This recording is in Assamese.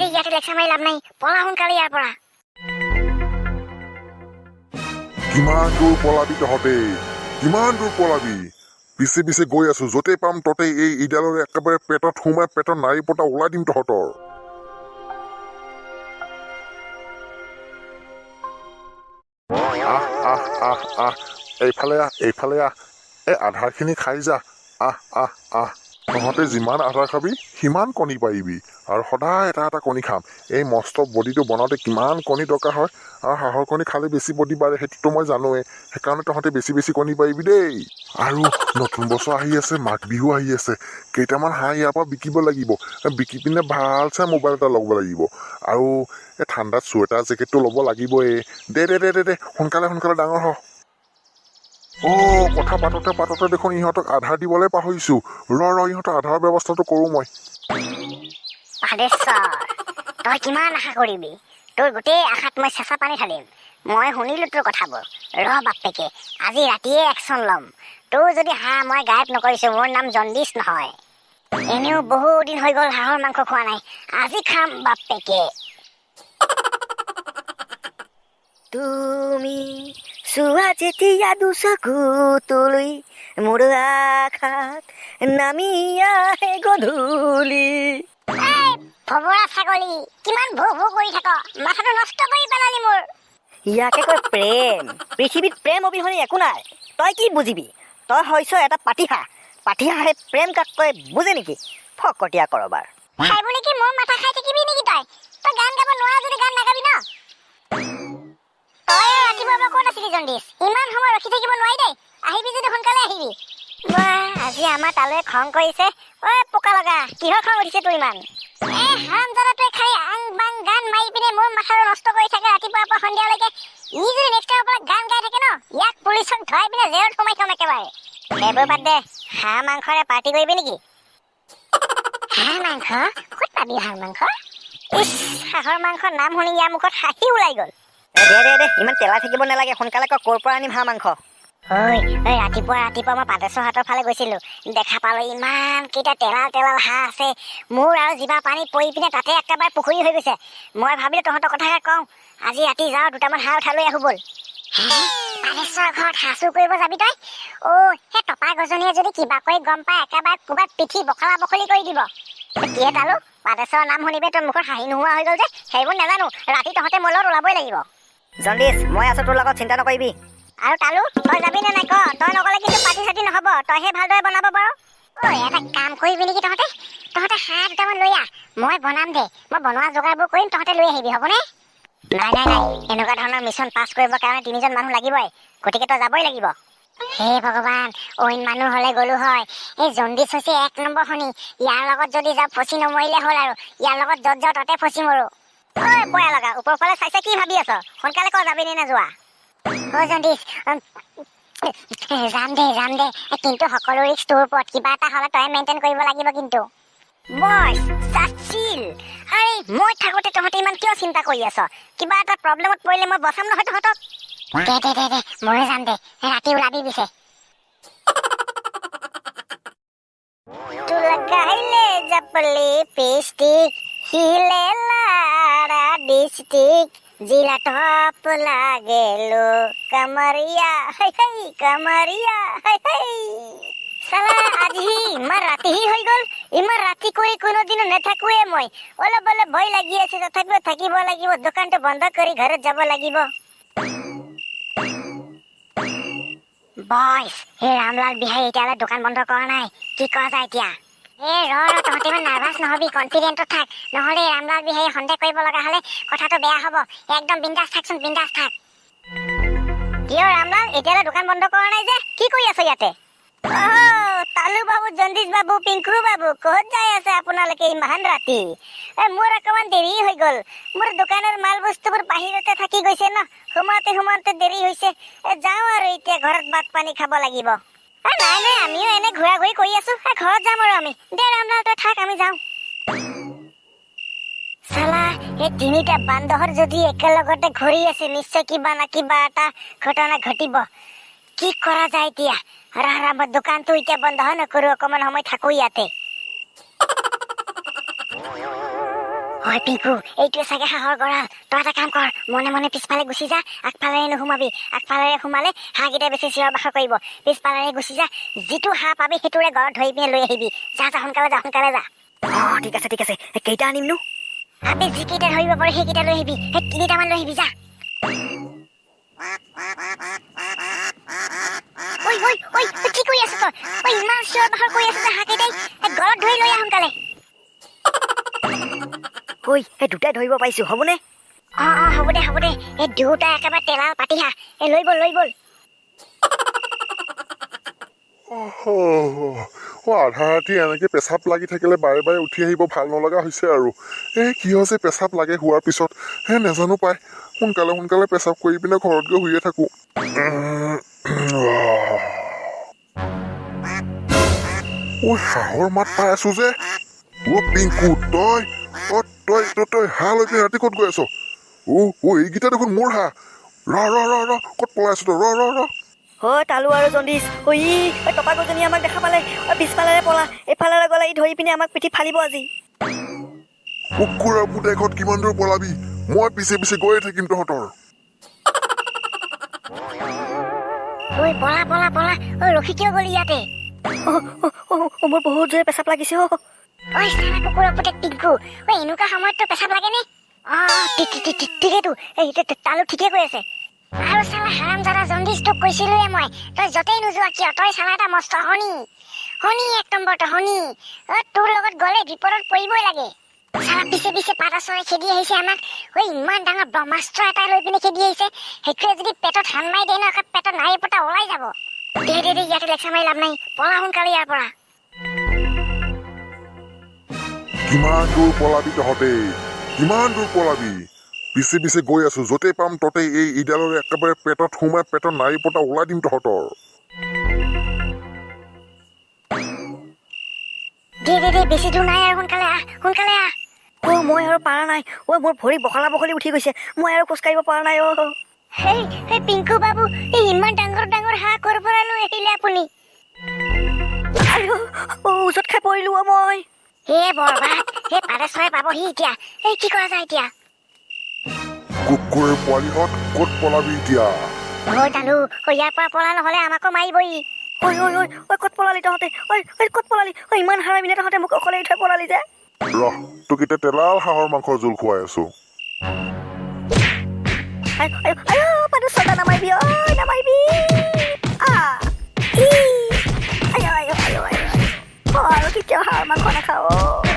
দে ইয়াতে লেকচাৰ মাৰি লাভ নাই, পলা সোনকালে ইয়াৰ পৰা। কিমান দূৰ পলাবি তহঁতে, কিমান দূৰ পলাবি? পিছে পিছে গৈ আছো, য'তে পাম ততে এই ইডালৰে একেবাৰে পেটত সোমাই পেটত নাৰী পতা ওলাই দিম তহঁতৰ। আহ আহ আহ আহ, এইফালে আহ এইফালে আহ, এই আধাৰখিনি খাই যা। আহ আহ আহ, তহঁতে যিমান আধাৰ খাবি সিমান কণী পাৰিবি, আৰু সদায় এটা এটা কণী খাম। এই মস্ত বডিটো বনাওঁতে কিমান কণী দৰকাৰ হয়, আৰু হাঁহৰ কণী খালে বেছি বডি বাঢ়ে, সেইটোতো মই জানোৱেই। সেইকাৰণে তহঁতে বেছি বেছি কণী পাৰিবি দেই। আৰু নতুন বছৰ আহি আছে, মাঘ বিহু আহি আছে, কেইটামান হাঁহ ইয়াৰ পৰা বিকিব লাগিব। বিকি পিনে ভাল চাই মোবাইল এটা ল'ব লাগিব, আৰু এই ঠাণ্ডাত চুৱেটাৰ জেকেটটো ল'ব লাগিবই। দে দে দে দে দে, সোনকালে সোনকালে ডাঙৰ হ। কথা পাতোতে পাতোতে দেখোন ইহঁতক আধাৰ দিবলৈ পাহৰিছো। ৰ ইহঁতৰ আধাৰৰ ব্যৱস্থাটো কৰোঁ মই। আদেশ্বৰ, তই কিমান আশা কৰিবি? তোৰ গোটেই আশাত মই চেঁচা পানী ঢালিম। মই শুনিলো তোৰ কথাবোৰ। ৰ বাপেকে, আজি ৰাতিয়ে একশ্যন ল'ম। তোৰ যদি হাঁহ মই গায়ব নকৰিছো, মোৰ নাম জণ্ডিচ নহয়। এনেও বহু দিন হৈ গ'ল হাঁহৰ মাংস খোৱা নাই, আজি খাম বাপেকে। তুমি চোৱা যেতিয়া দুচকু তুলি, মোৰ আশাত নামি আহে গধূলি। ভবৰা ছাগলী, কিমান ভৌ ভৌ কৰি থাক, মাথাটো নষ্ট কৰি পেলালি মোৰ। ইয়াকে কয় প্ৰেম। পৃথিৱীত প্ৰেম অবিহনে একো নাই। তই কি বুজিবি? তই হৈছ এটা পাতিহাঁহ। পাতিহাঁহে প্ৰেম কাক কয় বুজে নেকি? ফকতীয়া কৰবাৰ। খাই বুলি কি মোৰ মাথা খাই থাকিবি নেকি তই? তই গান গাব নোৱাৰ যদি গান নাগাবি ন। তই ৰাতিপুৱাৰ পৰা ক'ত আছিলি জণ্ডিচ? ইমান সময় ৰখি থাকিব নোৱাৰি দেই, আহিবি যদি সোনকালে আহিবি। আজি আমাৰ তালৈ খং কৰিছে। ঐ পোকা লগা, কিহৰ খং উঠিছে তোৰ ইমান? হাৰামজাদাটোৱে খাই আং বাং গান মাৰি পিনে মোৰ মাথাটো নষ্ট কৰি থাকে ৰাতিপুৱাৰ পৰা সন্ধিয়ালৈকে। ই যদি নেক্সট টাইমৰ পৰা গান গাই থাকে ন, ইয়াক পুলিচক ধৰাই পিনে জেলত সোমাই থম একেবাৰে। সেইবোৰ বাদ দে, হাঁহ মাংসৰে পাৰ্টি কৰিবি নেকি? হাঁহ মাংস? ক'ত পাবি হাঁহ মাংস? ইচ, হাঁহৰ মাংসৰ নাম শুনি ইয়াৰ মুখত হাঁহি ওলাই গ'ল। দে ইমান তেলাই থাকিব নালাগে, সোনকালে ক ক'ৰ পৰা আনিম হাঁহ মাংস? ৰাতিপুৱা মই পাতেশ্বৰ হাতৰ ফালে গৈছিলো, দেখা পালো ইমান কেইটা তেলাল তেলাল হাঁহ আছে। মোৰ আৰু জিভা পানী পৰি পিনে তাতে একেবাৰে পুখুৰী হৈ গৈছে। মই ভাবিলো তহঁতৰ কথাকে কওঁ, আজি ৰাতি যাওঁ, দুটামান হাঁহ উঠাই লৈ আহো ব'ল। পাতেশ্বৰ ঘৰত হাঁহ চুৰ কৰিব যাবি তই? সেই টপা গজনীয়ে যদি কিবা কৰি গম পাই একেবাৰে ক'ৰবাত পিঠি বখলা বখলি কৰি দিব। কিহে তালো, পাতেশ্বৰৰ নাম শুনিবে তোৰ মুখত হাঁহি নোহোৱা হৈ গ'ল যে? সেইবোৰ নাজানো, ৰাতি তহঁতে মোৰ লগত ওলাবই লাগিব। জণ্ডিচ, মই আছো তোৰ লগত, চিন্তা নকৰিবি। আৰু তালো, তই যাবি নে নাই ক? তই নগলে কিন্তু পাতি চাতি নহব, তইহে ভালদৰে বনাব পাৰ। এটা কাম কৰিবি নেকি তহঁতে হাঁহ দুটামান লৈ আহ, মই বনাম দে। মই বনোৱা যোগাৰবোৰ কৰিম, তহঁতে লৈ আহিবি, হ'বনে? নাই এনেকুৱা ধৰণৰ মিছন পাছ কৰিবৰ কাৰণে 3জন মানুহ লাগিবই, গতিকে তই যাবই লাগিব। হে ভগৱান, অইন মানুহ হলে গলো হয়। এই জণ্ডিচ হৈছে 1 নম্বৰ শনি, ইয়াৰ লগত যদি যাওঁ ফচি নমৰিলে হ'ল আৰু। ইয়াৰ লগত য'ত যাওঁ তাতে ফচি মৰো। পয়া লগা, ওপৰ ফালে চাইছে কি ভাবি আছ? সোনকালে ক, যাবি নে নোযোৱা? জণ্ডিচ, যাম দে, কিন্তু সকলো ৰিস্ক তোৰ ওপৰত। কিবা এটা হ'লে তই মেইনটেইন কৰিব লাগিব কিন্তু। বছ, চাচিল। আৰে মই থাকোতে তহঁতে ইমান কিয় চিন্তা কৰি আছ? কিবা এটা প্ৰব্লেমত পৰিলে মই বচাম নহয় তহঁতক। দে ময়ো যাম দে, ৰাতি ওলাবি পিছে। তু লগাইলে জাপলি পিষ্টিক, হিলে লাৰা ডিষ্টিক, জিলা টপ লাগেলো কামাৰিয়া, কামাৰিয়া, চালা আজি ইমান ৰাতিহি হৈ গ'ল। ইমান ৰাতি কৰি কোনোদিনো নাথাকোৱে মই। অলপ ভয় লাগি আছে, তথাপিও থাকিব লাগিব। দোকানটো বন্ধ কৰি ঘৰত যাব লাগিব। বয়স, এই ৰামলাল বিহাৰী এতিয়ালৈ দোকান বন্ধ কৰা নাই, কি কৰা যায় এতিয়া? তহঁতে ইমান নাৰ্ভাছ নহবি, কনফিডেণ্টত থাক, নহ'লে ৰামলাল বিহাৰী সন্দেহ কৰিব লগা হ'লে কথাটো বেয়া হ'ব। একদম বিন্দাছ থাকচোন, বিন্দাছ থাক। কিয় ৰামলাল, এতিয়ালৈ দোকান বন্ধ কৰা নাই যে? কি কৰি আছ ইয়াতে? তালু বাবু, জণ্ডিচ বাবু, পিংকু বাবু, ক'ত যাই আছে আপোনালোকে ইমান ৰাতি? মোৰ অকমান দেৰি হৈ গ'ল। মোৰ দোকানৰ মাল বস্তুবোৰ বাহিৰতে থাকি গৈছে ন, সোমাওঁতে দেৰি হৈছে। যাওঁ আৰু এতিয়া ঘৰত ভাত পানী খাব লাগিব। নাই আমিও এনে ঘূৰা ঘূৰি কৰি আছো, ঘৰত যাম আৰু আমি। দে ৰামলাল তই থাক, আমি যাওঁ। চালা, এই 3টা বান্দৰ যদি একেলগতে ঘূৰি আছে, নিশ্চয় কিবা না কিবা এটা ঘটনা ঘটিব। কি কৰা যায় এতিয়া? মই দোকানটো এতিয়া বন্ধ নকৰো, অকমান সময় থাকো ইয়াতে। হয় পিংকু, এইটোৱে চাগে হাঁহৰ গঁৰাল। তই এটা কাম কৰ, মনে মনে পিছফালে গুচি যা, আগফালেৰে নোসোমাবি। আগফালেৰে সোমালে হাঁহকেইটাই বেছি চিঞৰ বাখৰ কৰিব। পিছফালেৰে গুচি যা, যিটো হাঁহ পাবি সেইটোৰে ঘৰত ধৰি পিনে লৈ আহিবি। যা যা, সোনকালে যা, সোনকালে যা। ঠিক আছে কেইটা আনিম নো? আপি যিকেইটা ধৰিব পাৰে সেইকেইটা লৈ আহিবি। সেই 3টামান লৈ আহিবি, যা। ঐ কি কৰি আছ তই? ইমান চিঞৰ বাখৰ কৰি আছ যে হাঁহকেইটাই ঘৰত ধৰি লৈ আহ সোনকালে। সেই দুটাই ধৰিব পাৰিছো, হ'বনে? হ'ব দে। এই দুটা একেবাৰে তেলাল পাতিহা। লৈ বল। আধা ৰাতি এনেকে পেচাব লাগি থাকিলে বাৰে বাৰে উঠি আহিব ভাল নলগা হৈছে আৰু। কিয় যে পেচাব লাগে শোৱাৰ পিছত নাজানো পাই। সোনকালে পেচাব কৰি পিনে ঘৰত গৈ শুয়ে থাকো। হাঁহৰ মাত পাই আছো যে। পিংকু, তই হাঁহ লৈ পিনে ৰাতি ক'ত গৈ আছ? এইকেইটা দেখোন মোৰ হাঁহ। ৰ ক'ত পলাই আছ তই? ৰ তালু আৰু জণ্ডিচ। টপাগজনী আমাক দেখা পালে পিছফালেৰে পলা, এইফালেৰে গ'লে ই ধৰি পিনে আমাক পিঠি ফালিব আজি। কুকুৰৰ পুতেকত কিমান দূৰ পলাবি? মই পিছে পিছে গৈয়ে থাকিম তহঁতৰ। পলা। ৰখি কিয় গলি ইয়াতে? মোৰ বহুত জোৰে পেচাব লাগিছে। চালা কুকুৰৰ পুতেক পিংকু, এনেকুৱা সময়ততো পেচাব লাগে নে? ঠিকেইতো, তালু ঠিকে কৈ আছে। আৰু চালা হাৰামজাদা জণ্ডিচ, তোক কৈছিলোৱে মই, তই য'তেই নোযোৱা কিয় তই চালা এটা মস্ত শনি, এক নম্বৰ তই শনি। তোৰ লগত গ'লে বিপদত পৰিবই লাগে। চালা পিছে পাতা চৰাই খেদি আহিছে আমাক। ইমান ডাঙৰ ব্ৰহ্মাস্ত্ৰ এটা লৈ পিনে খেদি আহিছে। সেইটোৱে যদি পেটত হান মাৰি দিয়ে ন, পেটত নাৰী পতা ওলাই যাব। দে ইয়াতে লেকচাৰ মাৰি লাভ নাই, পলা সোনকালে ইয়াৰ পৰা। কিমান দূৰ পলাবি তহঁতে? কিমান দূৰ পলাবি? পিছে গৈ আছো, য'তেই পাম ততেই এই ইডালৰে একেবাৰে পেটত সোমাই পেটত নাৰী পতা ওলাই দিম তহঁতৰ। দে বেছি দূৰ নাই আৰু, সোনকালে আহ। মই আৰু পাৰা নাই। মোৰ ভৰি বখলা বখলি উঠি গৈছে, মই আৰু খোজ কাঢ়িব পৰা নাই। সেই পিংকু বাবু, ইমান ডাঙৰ হাঁহ ক'ৰ পৰা লৈ আহিলে আপুনি? ওচৰত খাই পৰিলো মই। বৰবাদ, পাতা চৰাই পাবহি এতিয়া। কি কৰা যায় এতিয়া? কুকুৰৰ পোৱালিহঁত ক'ত পলাবি এতিয়া? তালু, ইয়াৰ পৰা পলা নহলে আমাকো মাৰিবই। ক'ত পলালি তহঁতে? ক'ত পলালি? ইমান হাৰামিনে তহঁতে মোক অকলে থৈ পলালি যে। তোক এতিয়া তেলাল হাঁহৰ মাংসৰ জোল খুৱাই আছো। নামাৰিবি, নামাৰিবি। আৰু কেতিয়াও হাঁহৰ মাংস নাখাওঁ।